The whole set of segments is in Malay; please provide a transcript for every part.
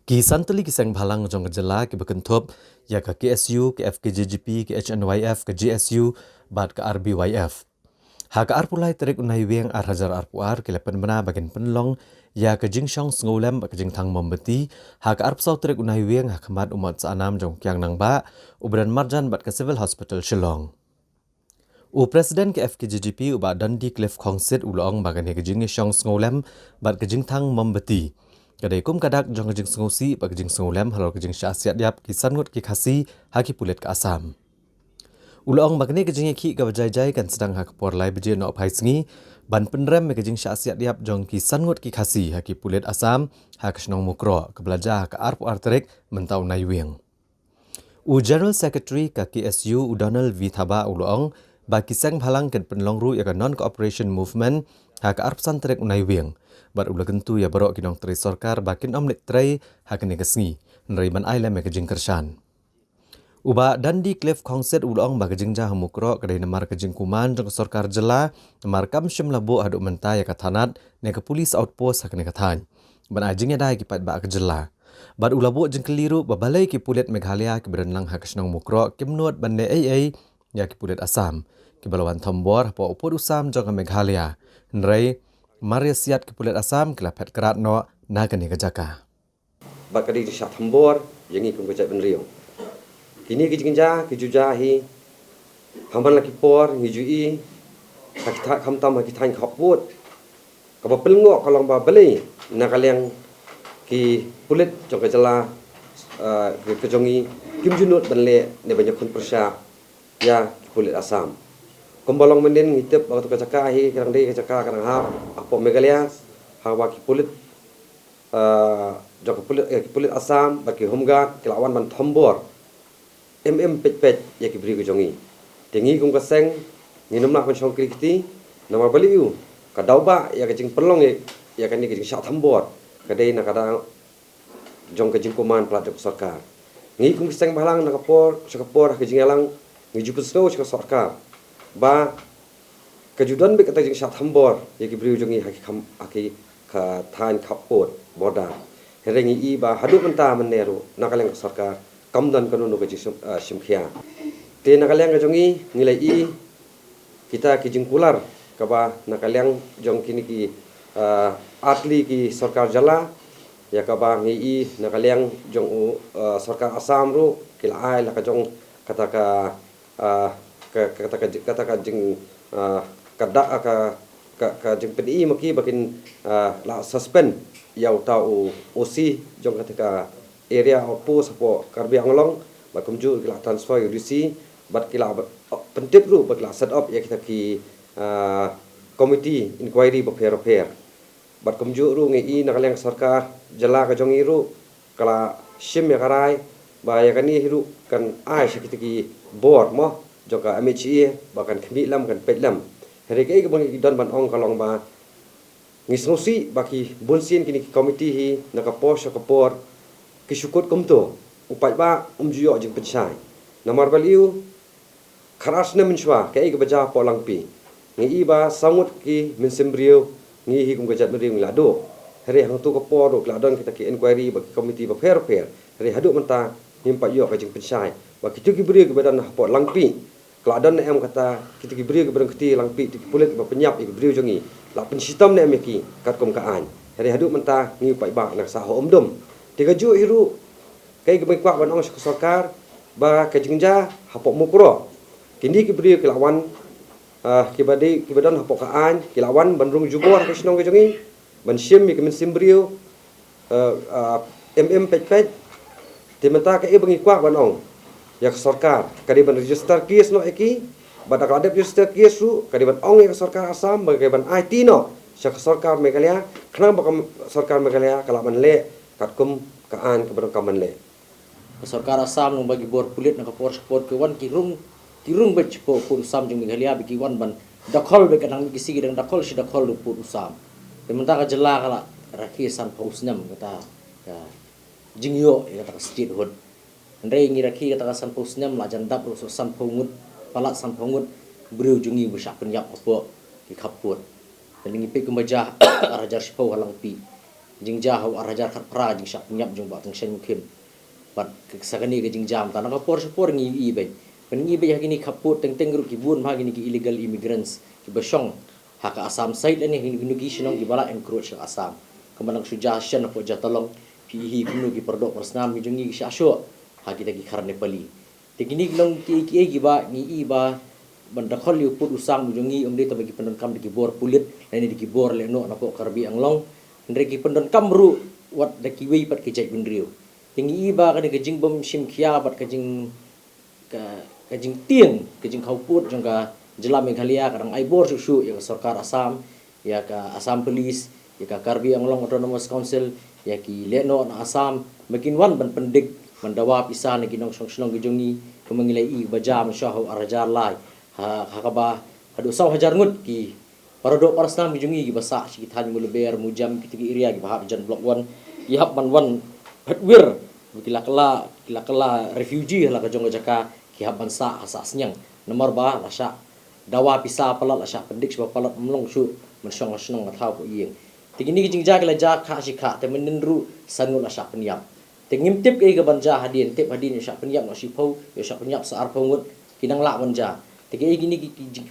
Kisan teli kisang balang jong kejela ki bekentop ya ke KSU, ke FKJGP, ke HNYF, ke GSU, bat ke RBYF. Haka arpulai terik unai weng ar hajar arpuar ki lepen bena bagian penlong ya ke jingshong sengolem ke jingtang membeti haka arpsau terik unai weng hakamat umat saanam jong kiang nang ba ubran marjan bat ke civil hospital Shillong. U Presiden ke FKJGP uba Dundee Cliff Kongsit ulong bagan ke jingshong sengolem bat ke jingtang membeti. Kadai kum kadak jong kejing sengusi bagi kejing sengulem halor kejing syasiat diap kisan ngut ki khasi haki pulet ke asam. Ulong bagni kejing ki ka bajai-jai kan sedang hak por lai beje no pai sengi ban penrem me kejing syasiat diap jong kisan ngut ki khasi haki pulet asam hak snong mukro ke belajar ke arpu arterik mentau nai weng. U General Secretary ka KSU u Donald V Thaba ulong ba kisang halang ken penlong ru ya ka non cooperation movement hak arp santrek unai weng. Bar ula gentu ya barok kinong tri sorkar bakin omlet tray hakene kesngi nrai ban ai lem ke jing kersan uba Dundee Cliff Kongset ulong ba kejing jah mukro kedai nemar kejing kuman jong sorkar jela nemar kam shim labo aduk menta ya kathanat ne ke police outpost hakene kathan ban ajing ya dai kipat ba kejela bar ulabo jing keliru babalai ki pulet Meghalaya ki berenlang hak snong mukro kimnuat bande ai ya ki pulet Assam ki balawan thombor po upod usam jong Meghalaya nrai Maria siat ke pulet Assam ke lapet kerat no nagani kejaka. Bakadi di syat hambor yangi kum kecap benriung. Kini kijinja kijujahi hamban laki por ngijui hakita kamtam hakitain khaput. Kaba pelngok kalong ba beli nakaliang ki pulet jong kejala kejongi kim junut benle ne banyak kun persya ya ki pulet Assam. Kumbalong mendin ngitip waktu kecaka hi kadang dei kecaka kadang ha apo Meghalaya hawa ki pulit jok pulit Assam baki humga kelawan ban thombor pet ya ki bri ko jongi tengi kum kaseng nginum nak pensong krikti nama baliu kadauba ya kecing pelong ya kan ni kecing syak thombor kadai nak kadang jong kecing kuman pelat sarkar ngi kum kaseng balang nak kapor sakapor kecing alang ngi jupus no sarkar ba kejudan be kata jing syat hambor ya ki bri jongi haki ka than khapot boda herengi i ba hadu menta meneru nakaleng sarkar kamdan kanu no keji simkhia te nakaleng jongi ngilai i kita ki jingkular ka ba nakaleng jong kini ki atli ki sarkar jala ya ka ba ngi i nakaleng jong sarkar Assam ru kila ai la ka jong kata ka jing kada ka jing PDI maki bakin la suspend yau tau OC jong kata area opo sapo karbi anglong bakum ju kila transfer UDC bat kila pentip ru bakla set up ya kita ki committee inquiry repair bat kumju ru ngi nakaleng sarkar jala ka jong iru kala shim ya karai ba ya kani hiru kan ai sakiti ki board mo joka MHE bahkan kemilam kan petlam hari ke ke bangi don ban ong kalong ba ngisnosi baki bunsin kini komiti hi nakapos kapor kisukut kumto upai ba umjuyo jing pensai namar baliu kharasna minshwa ke ke baja polangpi ngi ba sangut ki minsimbrio ngi hi kum gajat mering lado hari hang tu kapor do kladon kita ki inquiry baki komiti ba fair hari hadu menta himpa yo ka jing pensai baki tu ki beri ke badan po langpi Keladon em kata kita beri ke barang keti langpi ti pulit ba penyap i beri jongi la pensitam ne meki kat kom kaan hari hadu menta ngi pai ba nak saho omdom tiga ju hiru kai ke kwa banong sarkar ba ke jingja hapok mukro kini ki beri ke lawan ki badan hapok kaan ki lawan bandrung jubor ke snong ke jongi ban sim mi ke min simbrio pet timenta ke bangi kwa banong ya sarkar kadiban register kes no eki badak adep register kes ru kadiban ong ya sarkar Assam bagaimana IT no syak sarkar Meghalaya kenapa sarkar Meghalaya kalaman le katkum kaan kebarang kaman le sarkar Assam no bagi bor pulit nak por support ke wan kirung bech po pur Assam jeng Meghalaya bagi wan ban dakhol be kanang kisi gedang dakhol si dakhol lu pur Assam pementa ka jela kala rakisan pausnam kata jingyo ya kata state hood Ndai ngiraki kata san posnyam la jandap ru san pongut palat san pongut beriu jungi besyak penyap apa ki kapur dan ngipi kembaja rajar sipau halang pi jing jahau arajar khat pra jing syak nyap jong ba tang shen mukhin bat sakani ke jing jam tanang kapor sapor ngi i be pen ngi be hagini khaput teng teng ru ki bun ma gini ki illegal immigrants ki basong haka asam side ani hinu gi shinong gi bala encroach asam kemanang suggestion po jatalong pi kunu ki perdok persnam gi jungi gi syasyo ha kita gi khar nepali tegini long ki gi ba ngi i ba banda khol yu put usang jungi umde to bagi pendon kam di bor pulit leni di bor le no napo karbi anglong ndre ki pendon kam ru wat da ki wei pat ki jai bundriu tingi i ba ka de jing bom sim khia bat ka jing ka jing tieng ka jing khau put jong ka jela meghalaya kadang ai bor su ya sarkar asam ya ka asam police ya ka karbi anglong autonomous council ya ki leno na asam makin wan ban pendik mandawa pisa na ginong song gijungi kumangilai i bajam shahu arajar lai ha hakaba hadu saw hajar ngut ki parado parasnam gijungi gi basa ki than muluber mujam kitigi area gi bahab jan block 1 ihap man wan hatwir kila kala refugee la ka jong jaka ki haban sa asasnyang nomor ba lasa dawa pisa palat lasa pendik sebab palat mlong su mensyong asnong thau ko yeng tigini gi jingja kala ja kha sikha te menenru sanul lasa penyam tengim tip ke banja hadin tip hadin ya penyap no sipau ya penyap saar pengut kinang la banja tege gini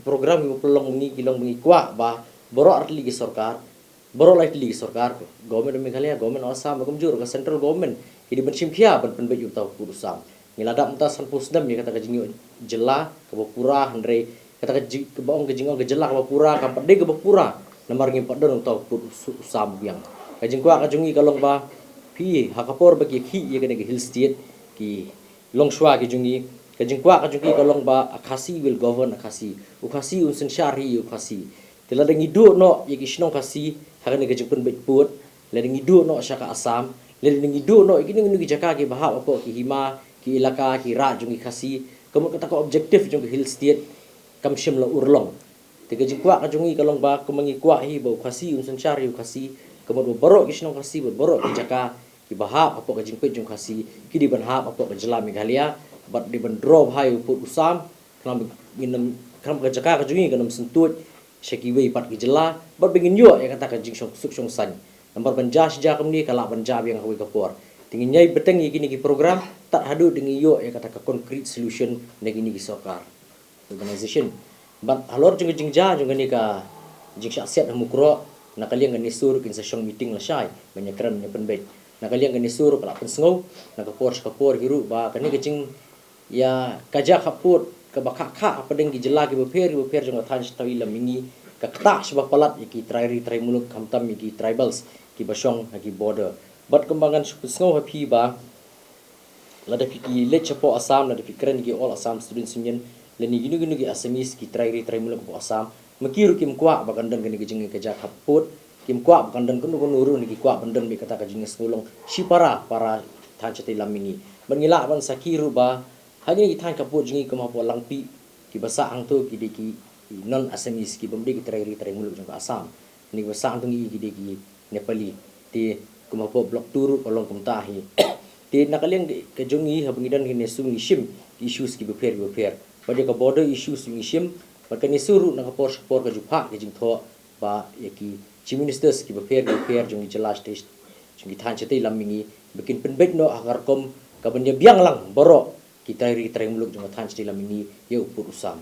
program yo pelong ni kilong bengi kwa ba boro artli gi sarkar boro lightli gi sarkar government Meghalaya government Assam kumjur ka central government idi bensim khia ban penbe yu tau kurusam ngilada mta san pusdam ya kata jingo jela ke bapura andre kata ke baong ke jingo ke jela ke bapura kam pade ke bapura namar ngi padon tau kurusam yang ka jingkwa ka jungi kalong ba pi hakapor bagi khi ye kene hill state ki longshwa ki jungi ka jingkwa ka jungi kalong ba akasi will govern akasi ukasi unsen syari ukasi tela dengi du no ye ki shnong kasi hakane ka jingpun bet put le dengi du no syaka asam le dengi du no ikini ngi jaka ki bahap apa ki hima ki ilaka ki ra jungi kasi kamu kata ko objektif jungi hill state kam shim la urlong tiga jingkwa ka jungi kalong ba kumangi kwa hi ba ukasi unsen syari ukasi kamu borok ki shnong kasi borok ki jaka ki bahap apa ka jingpet jung kasi ki di ban hap apa ka jela Meghalaya bat di ban drop hai put usam kam minam kam ka jaka ka jungi kanam sentut syaki wei pat ki jela bat bengin yo ya kata ka jing suk song san nomor banja sija kam ni kala banja yang hawi kapor tingin nyai beteng iki ki program tak hadu dengan yo ya kata ka concrete solution negi ni ki sarkar organization bat halor jing ja jung ni ka jing syak mukro nakaliang ni sur kin sa syong meeting la syai banyak kran ni penbet nakaliang ni sur pala pensngau nakapor hiru ba kani kecing ya kaja kaput ka bakha kha padeng gi jela gi beper jong than stawi lamingi ka kta sebab palat iki trai muluk kamtam iki tribals ki basong ki border bat kembangan pensngau happy ba lada ki le chapo asam lada fikran gi all asam students union leni ginu gi asamis ki trai muluk po asam makiru kim kwa bagandang gani gijing kaja kaput kim kwa bagandang kunu nuru ni kwa bandang bi kata kajing ngulong si para than chati lamingi mangila ban sakiru ba hanya ki than kaput jingi kema po langpi ki basa ang tu ki deki non asamis ki bomde ki trai muluk jong asam ni basa ang tu gi deki nepali ti kema po blok turu kolong kumtahi ti nakaliang ke jongi habangidan ki nesung shim issues ki beper pada ka border issues ni shim Maka ni suruh nak kapor ke jupak ke jing tho ba yaki chief ministers ki beper jong jelas test jong than chete lamingi bikin penbet no agar kom ka benya biang lang borok kita ri muluk jong than chete lamingi ye upur usam